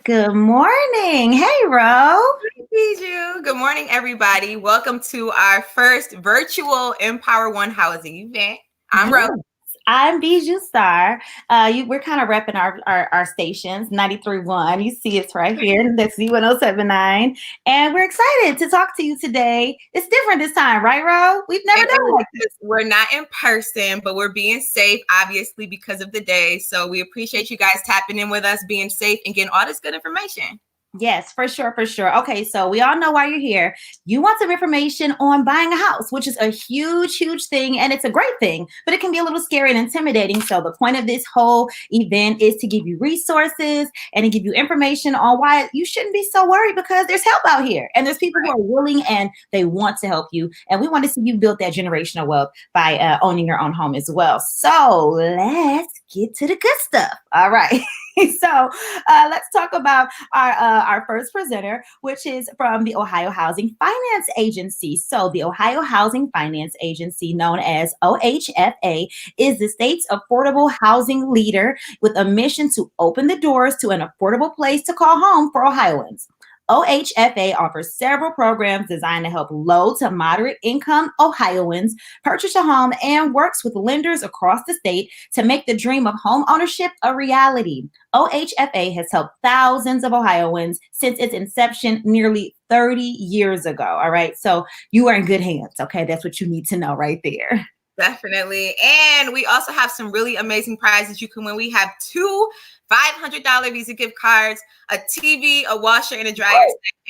Good morning. Hey, Ro. Bijou. Good morning, everybody. Welcome to our first virtual Empower One housing event. I'm Rose. I'm Bijou Star. We're kind of repping our stations, 93.1. You see it's right here. That's Z1079. And we're excited to talk to you today. It's different this time, right, Ro? We've never done it like this. We're not in person, but we're being safe, obviously, because of the day. So we appreciate you guys tapping in with us, being safe, and getting all this good information. Yes, for sure, for sure. Okay, so we all know why you're here. You want some information on buying a house, which is a huge, huge thing, and it's a great thing, but it can be a little scary and intimidating. So the point of this whole event is to give you resources and to give you information on why you shouldn't be so worried, because there's help out here, and there's people who are willing and they want to help you, and we want to see you build that generational wealth by owning your own home as well. So let's get to the good stuff. All right. So let's talk about our first presenter, which is from the Ohio Housing Finance Agency. So the Ohio Housing Finance Agency, known as OHFA, is the state's affordable housing leader with a mission to open the doors to an affordable place to call home for Ohioans. OHFA offers several programs designed to help low to moderate income Ohioans purchase a home and works with lenders across the state to make the dream of home ownership a reality. OHFA has helped thousands of Ohioans since its inception nearly 30 years ago. All right. So you are in good hands. Okay. That's what you need to know right there. Definitely. And we also have some really amazing prizes you can win. We have two $500 Visa gift cards, a TV, a washer, and a dryer,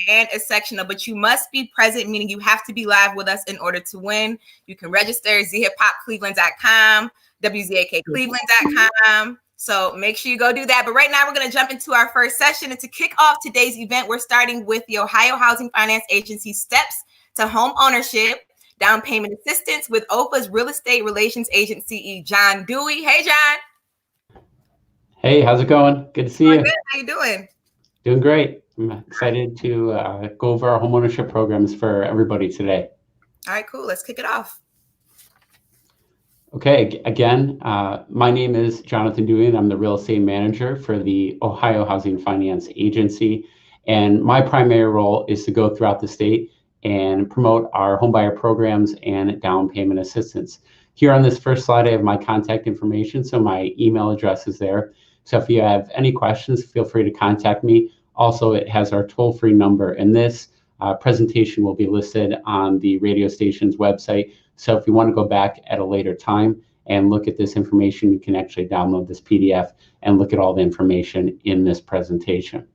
and a sectional. But you must be present, meaning you have to be live with us in order to win. You can register zhiphopcleveland.com, wzakcleveland.com. So make sure you go do that. But right now we're going to jump into our first session. And to kick off today's event, we're starting with the Ohio Housing Finance Agency Steps to Home Ownership Down Payment Assistance with OHFA's Real Estate Relations Agency, John Dewey. Hey, John. Hey, how's it going? Good to see you. Good. How you doing? Doing great. I'm excited to go over our homeownership programs for everybody today. All right, cool. Let's kick it off. Okay, again, my name is Jonathan Dewey, and I'm the real estate manager for the Ohio Housing Finance Agency. And my primary role is to go throughout the state and promote our homebuyer programs and down payment assistance. Here on this first slide, I have my contact information, so my email address is there. So if you have any questions, feel free to contact me. Also, it has our toll-free number, and this presentation will be listed on the radio station's website. So if you want to go back at a later time and look at this information, you can actually download this PDF and look at all the information in this presentation.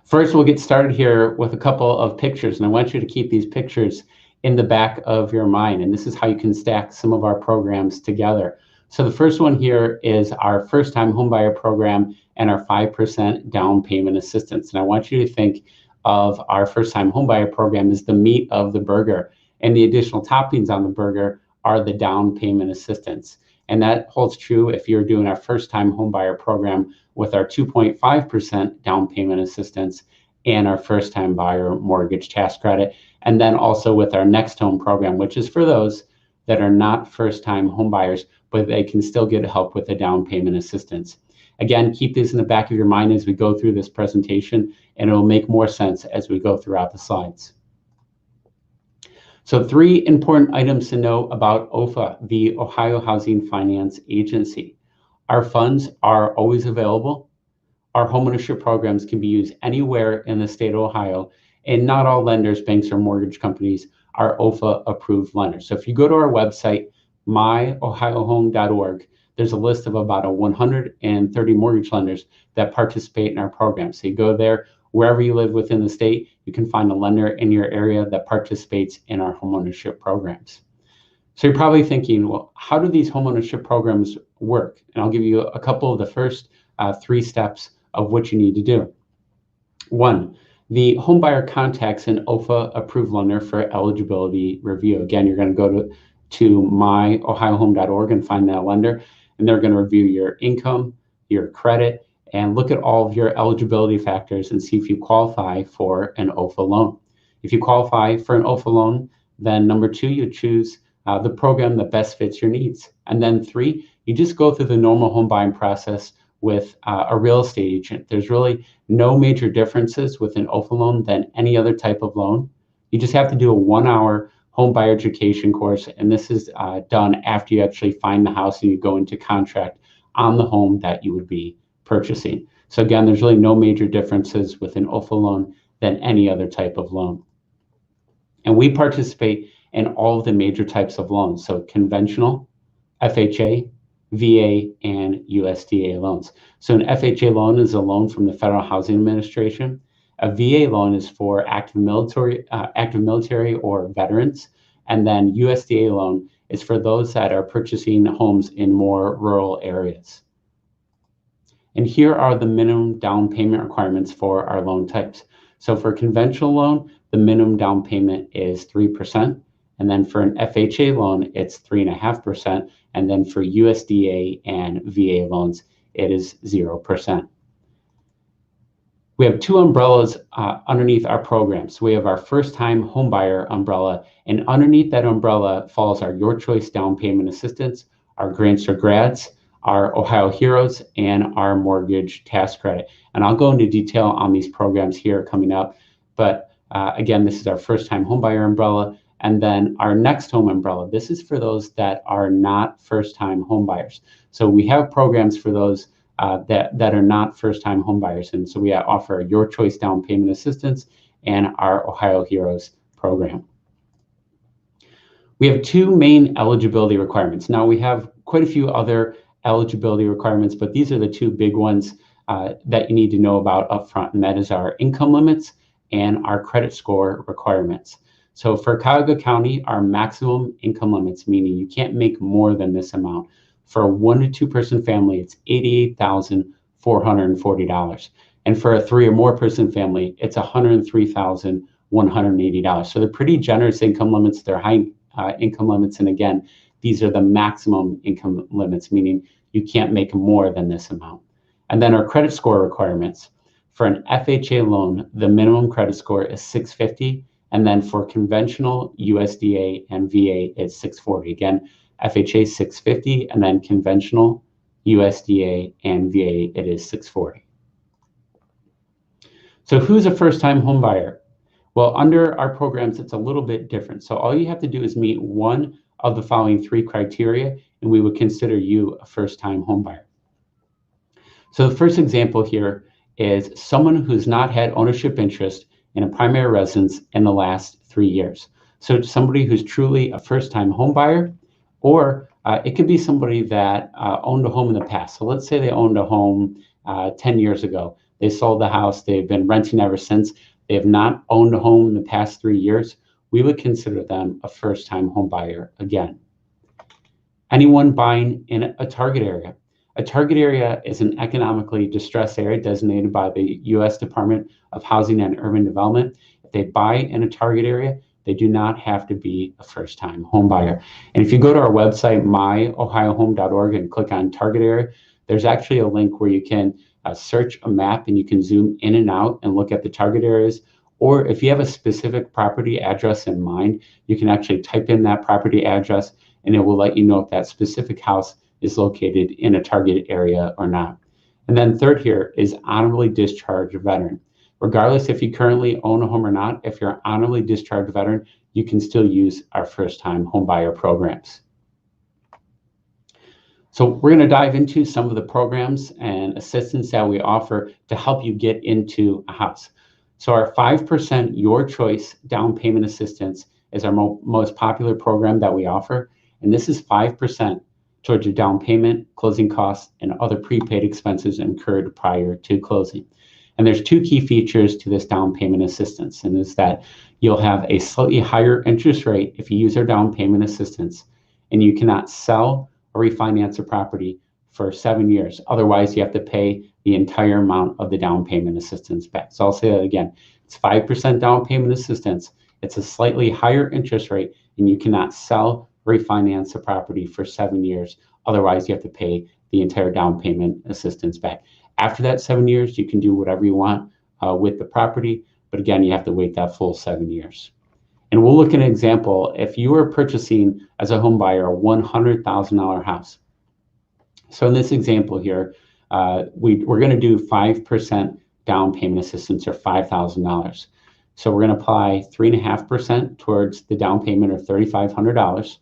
First, we'll get started here with a couple of pictures, and I want you to keep these pictures in the back of your mind, and this is how you can stack some of our programs together. So the first one here is our first-time homebuyer program and our 5% down payment assistance. And I want you to think of our first-time homebuyer program as the meat of the burger, and the additional toppings on the burger are the down payment assistance. And that holds true if you're doing our first-time homebuyer program with our 2.5% down payment assistance and our first-time buyer mortgage tax credit, and then also with our next home program, which is for those that are not first-time homebuyers, but they can still get help with the down payment assistance. Again, keep this in the back of your mind as we go through this presentation, and it'll make more sense as we go throughout the slides. So 3 important items to know about OHFA, the Ohio Housing Finance Agency. Our funds are always available. Our homeownership programs can be used anywhere in the state of Ohio, and not all lenders, banks, or mortgage companies are OHFA approved lenders. So if you go to our website, myohiohome.org, there's a list of about 130 mortgage lenders that participate in our program. So you go there, wherever you live within the state, you can find a lender in your area that participates in our homeownership programs. So you're probably thinking, well, how do these homeownership programs work? And I'll give you a couple of the first 3 steps of what you need to do. 1, the homebuyer contacts an OHFA approved lender for eligibility review. Again, you're going to go to myohiohome.org and find that lender, and they're going to review your income, your credit, and look at all of your eligibility factors and see if you qualify for an OHFA loan. If you qualify for an OHFA loan, then number 2, you choose the program that best fits your needs. And then 3, you just go through the normal home buying process with a real estate agent. There's really no major differences with an OHFA loan than any other type of loan. You just have to do a 1-hour home buyer education course, and this is done after you actually find the house and you go into contract on the home that you would be purchasing. So again, there's really no major differences with an OHFA loan than any other type of loan. And we participate in all of the major types of loans, so conventional, FHA, VA, and USDA loans. So an FHA loan is a loan from the Federal Housing Administration. A VA loan is for active military or veterans. And then USDA loan is for those that are purchasing homes in more rural areas. And here are the minimum down payment requirements for our loan types. So for a conventional loan, the minimum down payment is 3%. And then for an FHA loan, it's 3.5%. And then for USDA and VA loans, it is 0%. We have two umbrellas underneath our program. So we have our first-time homebuyer umbrella, and underneath that umbrella falls our Your Choice Down Payment Assistance, our Grants or Grads, our Ohio Heroes, and our Mortgage Tax Credit. And I'll go into detail on these programs here coming up. But again, this is our first-time homebuyer umbrella. And then our next home umbrella, this is for those that are not first-time homebuyers. So we have programs for those that are not first-time homebuyers. And so we offer Your Choice Down Payment Assistance and our Ohio Heroes program. We have two main eligibility requirements. Now we have quite a few other eligibility requirements, but these are the two big ones that you need to know about upfront, and that is our income limits and our credit score requirements. So for Cuyahoga County, our maximum income limits, meaning you can't make more than this amount. For a 1 to 2 person family, it's $88,440. And for a 3 or more person family, it's $103,180. So they're pretty generous income limits. They're high income limits. And again, these are the maximum income limits, meaning you can't make more than this amount. And then our credit score requirements. For an FHA loan, the minimum credit score is 650. And then for conventional, USDA, and VA, it's 640. Again, FHA 650, and then conventional, USDA, and VA, it is 640. So who's a first-time home buyer? Well, under our programs, it's a little bit different. So all you have to do is meet one of the following 3 criteria, and we would consider you a first-time home buyer. So the first example here is someone who's not had ownership interest in a primary residence in the last 3 years. So it's somebody who's truly a first-time home buyer, or it could be somebody that owned a home in the past. So let's say they owned a home 10 years ago. They sold the house. They've been renting ever since. They have not owned a home in the past 3 years. We would consider them a first-time home buyer again. Anyone buying in a target area. A target area is an economically distressed area designated by the U.S. Department of Housing and Urban Development. If they buy in a target area, they do not have to be a first-time home buyer. And if you go to our website, myohiohome.org, and click on target area, there's actually a link where you can search a map and you can zoom in and out and look at the target areas. Or if you have a specific property address in mind, you can actually type in that property address and it will let you know if that specific house is located in a target area or not. And then third here is honorably discharged veteran. Regardless if you currently own a home or not, if you're an honorably discharged veteran, you can still use our first-time home buyer programs. So we're going to dive into some of the programs and assistance that we offer to help you get into a house. So our 5% Your Choice Down Payment Assistance is our most popular program that we offer. And this is 5% towards your down payment, closing costs, and other prepaid expenses incurred prior to closing. And there's 2 key features to this down payment assistance, and is that you'll have a slightly higher interest rate if you use our down payment assistance, and you cannot sell or refinance a property for 7 years. Otherwise, you have to pay the entire amount of the down payment assistance back. So I'll say that again. It's 5% down payment assistance. It's a slightly higher interest rate, and you cannot sell or refinance a property for 7 years. Otherwise, you have to pay the entire down payment assistance back. After that 7 years, you can do whatever you want with the property. But again, you have to wait that full 7 years. And we'll look at an example. If you were purchasing as a home buyer a $100,000 house. So in this example here, we're going to do 5% down payment assistance, or $5,000. So we're going to apply 3.5% towards the down payment, or $3,500.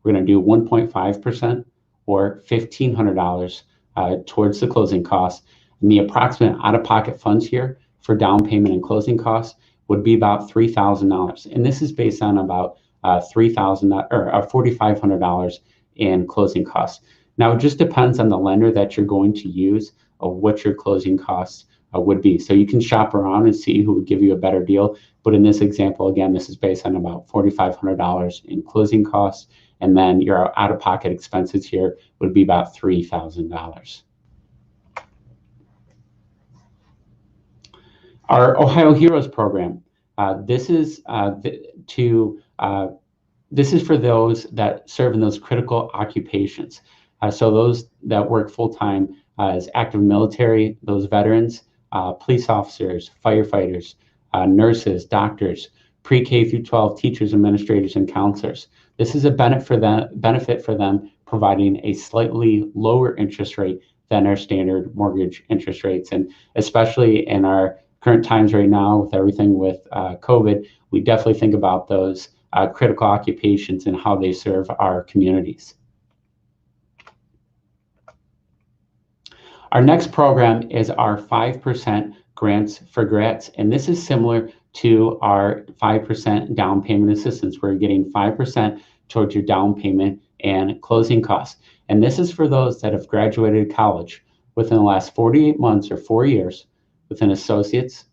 We're going to do 1.5%, or $1,500, towards the closing costs. And the approximate out-of-pocket funds here for down payment and closing costs would be about $3,000. And this is based on about $4,500 in closing costs. Now, it just depends on the lender that you're going to use of what your closing costs would be. So you can shop around and see who would give you a better deal. But in this example, again, this is based on about $4,500 in closing costs. And then your out-of-pocket expenses here would be about $3,000. Our Ohio Heroes program. This is for those that serve in those critical occupations. So those that work full-time as active military, those veterans, police officers, firefighters, nurses, doctors, pre-K through 12 teachers, administrators, and counselors. This is a benefit for them, providing a slightly lower interest rate than our standard mortgage interest rates. And especially in our current times right now, with everything with COVID, we definitely think about those critical occupations and how they serve our communities. Our next program is our 5% Grants for Grats, and this is similar to our 5% down payment assistance. We're getting 5% towards your down payment and closing costs. And this is for those that have graduated college within the last 48 months or 4 years with an associate's,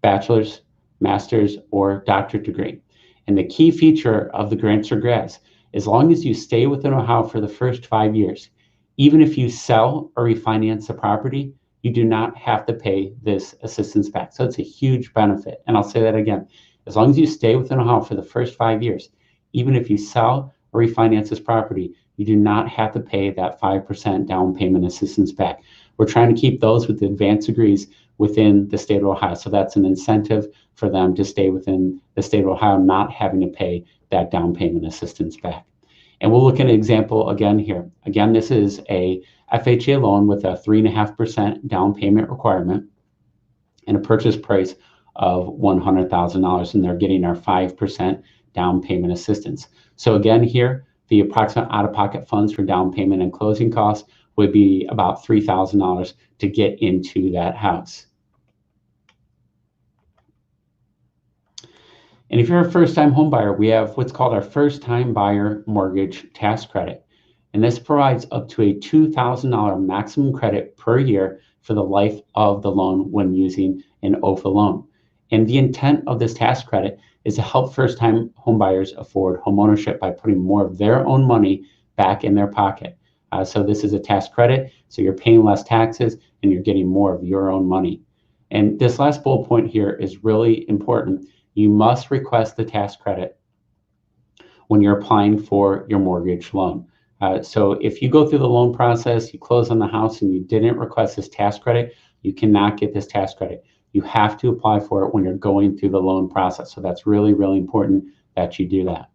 bachelor's, master's, or doctorate degree. And the key feature of the Grants for Grads, as long as you stay within Ohio for the first 5 years, even if you sell or refinance the property, you do not have to pay this assistance back. So it's a huge benefit. And I'll say that again. As long as you stay within Ohio for the first 5 years, even if you sell or refinance this property, you do not have to pay that 5% down payment assistance back. We're trying to keep those with advanced degrees within the state of Ohio. So that's an incentive for them to stay within the state of Ohio, not having to pay that down payment assistance back. And we'll look at an example again here. Again, this is a FHA loan with a 3.5% down payment requirement and a purchase price of $100,000, and they're getting our 5% down payment assistance. So again here, the approximate out-of-pocket funds for down payment and closing costs would be about $3,000 to get into that house. And if you're a first-time home buyer, we have what's called our first-time buyer mortgage tax credit. And this provides up to a $2,000 maximum credit per year for the life of the loan when using an OHFA loan. And the intent of this tax credit is to help first-time home buyers afford homeownership by putting more of their own money back in their pocket. So this is a tax credit, so you're paying less taxes and you're getting more of your own money. And this last bullet point here is really important. You must request the tax credit when you're applying for your mortgage loan. So if you go through the loan process, you close on the house and you didn't request this tax credit, you cannot get this tax credit. You have to apply for it when you're going through the loan process. So that's really, really important that you do that.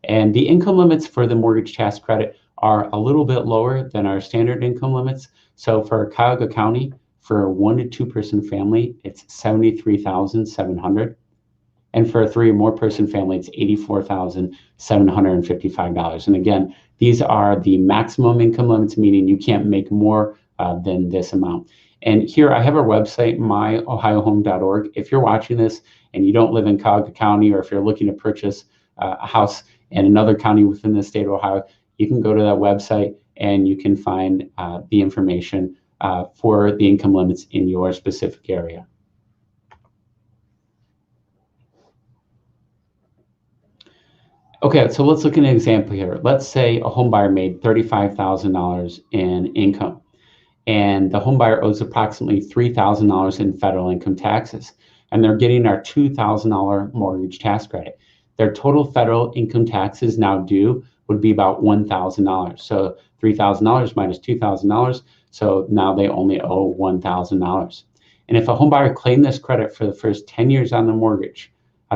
And the income limits for the mortgage tax credit are a little bit lower than our standard income limits. So for Cuyahoga County, for a 1 to 2 person family, it's $73,700. And for a 3 or more person family, it's $84,755. And again, these are the maximum income limits, meaning you can't make more than this amount. And here I have our website, myohiohome.org. If you're watching this and you don't live in Cuyahoga County, or if you're looking to purchase a house in another county within the state of Ohio, you can go to that website and you can find the information for the income limits in your specific area. Okay, so let's look at an example here. Let's say a home buyer made $35,000 in income, and the home buyer owes approximately $3,000 in federal income taxes, and they're getting our $2,000 mortgage tax credit. Their total federal income taxes now due would be about $1,000. So $3,000 minus $2,000, so now they only owe $1,000. And if a home buyer claimed this credit for the first 10 years on the mortgage,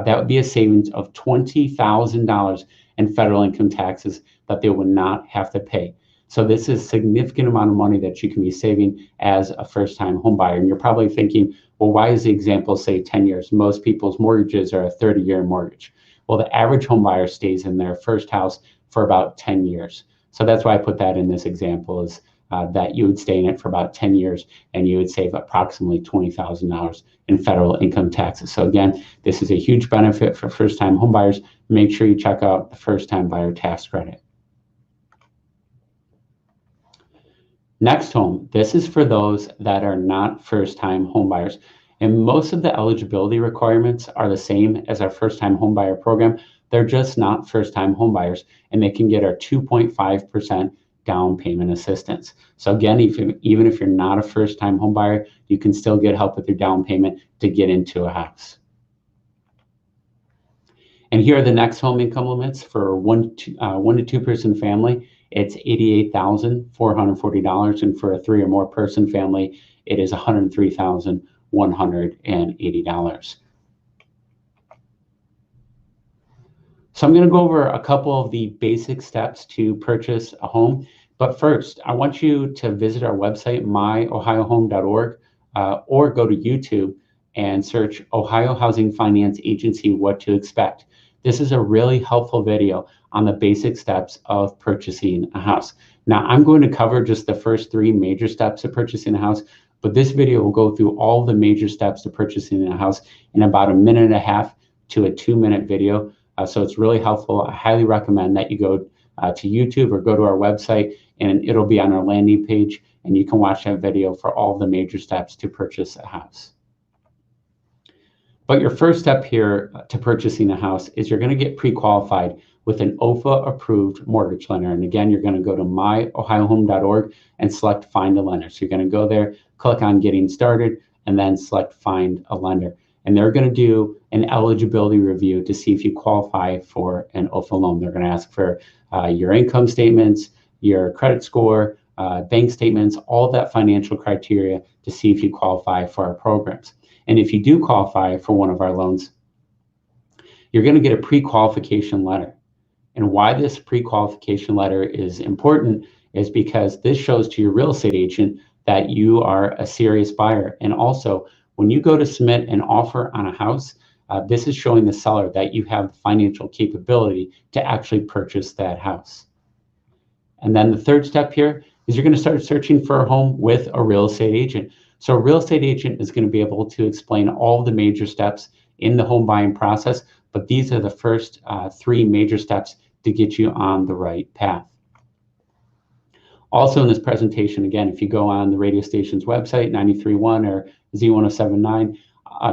that would be a savings of $20,000 in federal income taxes that they would not have to pay. So this is a significant amount of money that you can be saving as a first-time home buyer. And you're probably thinking, well, why does the example say 10 years? Most people's mortgages are a 30-year mortgage. Well, the average home buyer stays in their first house for about 10 years. So that's why I put that in this example, is that you would stay in it for about 10 years and you would save approximately $20,000 in federal income taxes. So again, this is a huge benefit for first-time homebuyers. Make sure you check out the first-time buyer tax credit. Next home, this is for those that are not first-time homebuyers. And most of the eligibility requirements are the same as our first-time homebuyer program. They're just not first-time homebuyers, and they can get our 2.5% down payment assistance. So again, even if you're not a first-time homebuyer, you can still get help with your down payment to get into a house. And here are the next home income limits for one to two person family. It's $88,440, and for a 3 or more person family, it is $103,180. So I'm going to go over a couple of the basic steps to purchase a home. But first, I want you to visit our website, myohiohome.org, or go to YouTube and search Ohio Housing Finance Agency, What to Expect. This is a really helpful video on the basic steps of purchasing a house. Now, I'm going to cover just the first 3 major steps of purchasing a house, but this video will go through all the major steps to purchasing a house in about 1.5 to a 2-minute video. So it's really helpful. I highly recommend that you go to YouTube or go to our website, and it'll be on our landing page, and you can watch that video for all the major steps to purchase a house. But your first step here to purchasing a house is you're going to get pre-qualified with an OHFA approved mortgage lender. And again, you're going to go to myohiohome.org and select Find a Lender. So you're going to go there, click on Getting Started, and then select Find a Lender. And they're going to do an eligibility review to see if you qualify for an OHFA loan. They're going to ask for your income statements, your credit score, bank statements, all that financial criteria to see if you qualify for our programs. And if you do qualify for one of our loans, you're going to get a pre-qualification letter. And why this pre-qualification letter is important is because this shows to your real estate agent that you are a serious buyer. And also, when you go to submit an offer on a house, this is showing the seller that you have the financial capability to actually purchase that house. And then the third step here is you're going to start searching for a home with a real estate agent. So a real estate agent is going to be able to explain all the major steps in the home buying process, but these are the first 3 major steps to get you on the right path. Also in this presentation, again, if you go on the radio station's website, 93.1 or Z1079,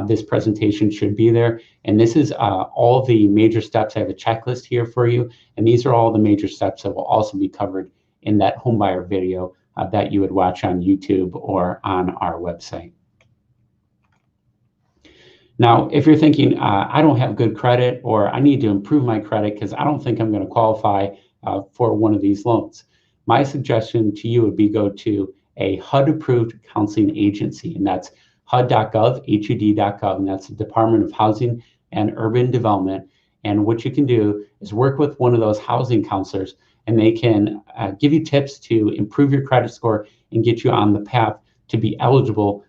this presentation should be there. And this is all the major steps. I have a checklist here for you. And these are all the major steps that will also be covered in that homebuyer video that you would watch on YouTube or on our website. Now, if you're thinking, I don't have good credit, or I need to improve my credit because I don't think I'm going to qualify for one of these loans, my suggestion to you would be go to a HUD-approved counseling agency, and that's HUD.gov, HUD.gov, and that's the Department of Housing and Urban Development. And what you can do is work with one of those housing counselors, and they can give you tips to improve your credit score and get you on the path to be eligible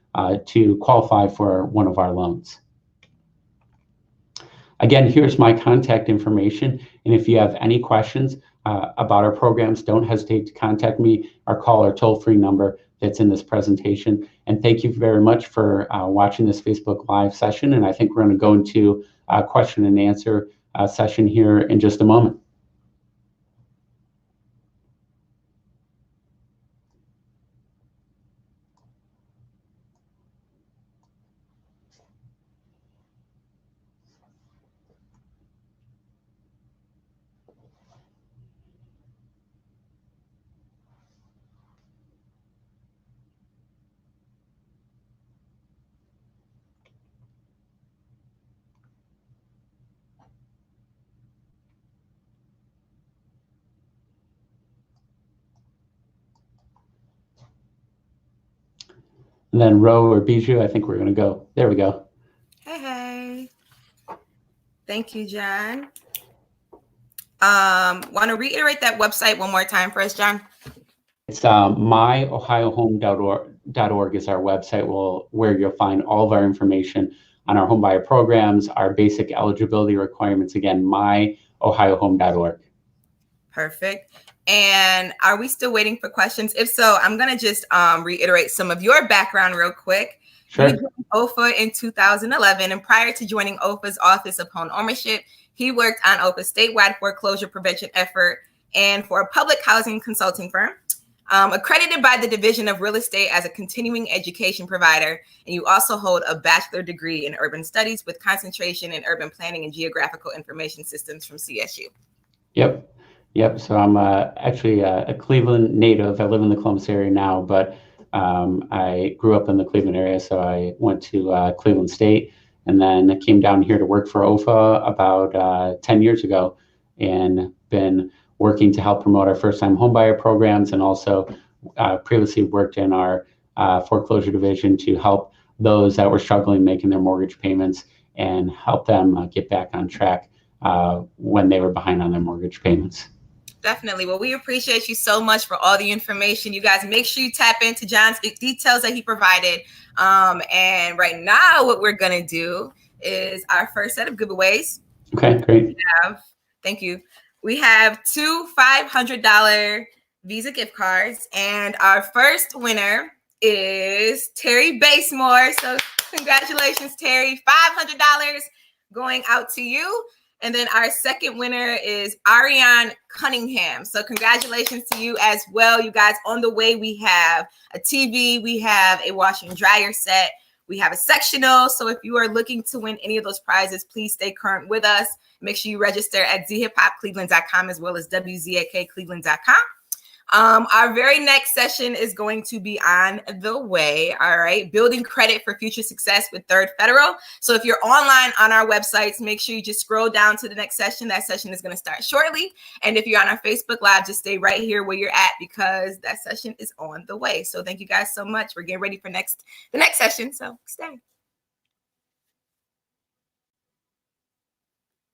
to qualify for one of our loans. Again, here's my contact information, and if you have any questions about our programs, don't hesitate to contact me or call our toll-free number that's in this presentation. And thank you very much for watching this Facebook Live session, and I think we're going to go into a question and answer session here in just a moment. And then Ro or Bijou, I think we're going to go. There we go. Hey. Thank you, John. Want to reiterate that website one more time for us, John? It's myohiohome.org is our website where you'll find all of our information on our home buyer programs, our basic eligibility requirements. Again, myohiohome.org. Perfect. And are we still waiting for questions? If so, I'm going to just reiterate some of your background real quick. Sure. You joined OHFA in 2011, and prior to joining OHFA's Office of Home Ownership, he worked on OHFA's statewide foreclosure prevention effort and for a public housing consulting firm. Accredited by the Division of Real Estate as a continuing education provider, and you also hold a bachelor degree in urban studies with concentration in urban planning and geographical information systems from CSU. Yep. So I'm actually a Cleveland native. I live in the Columbus area now, but I grew up in the Cleveland area, so I went to Cleveland State and then came down here to work for OHFA about 10 years ago, and been working to help promote our first-time homebuyer programs, and also previously worked in our foreclosure division to help those that were struggling making their mortgage payments and help them get back on track when they were behind on their mortgage payments. Definitely. Well, we appreciate you so much for all the information. You guys, make sure you tap into John's details that he provided. And right now, what we're going to do is our first set of giveaways. Okay, great. Thank you. We have 2 $500 Visa gift cards, and our first winner is Terry Basemore. So congratulations, Terry. $500 going out to you. And then our second winner is Ariane Cunningham. So congratulations to you as well. You guys, on the way, we have a TV, we have a washer and dryer set, we have a sectional. So if you are looking to win any of those prizes, please stay current with us. Make sure you register at zhiphopcleveland.com as well as wzakcleveland.com. Our very next session is going to be on the way. All right. Building credit for future success with Third Federal. So if you're online on our websites, make sure you just scroll down to the next session. That session is going to start shortly. And if you're on our Facebook Live, just stay right here where you're at, because that session is on the way. So thank you guys so much. We're getting ready for the next session. So stay.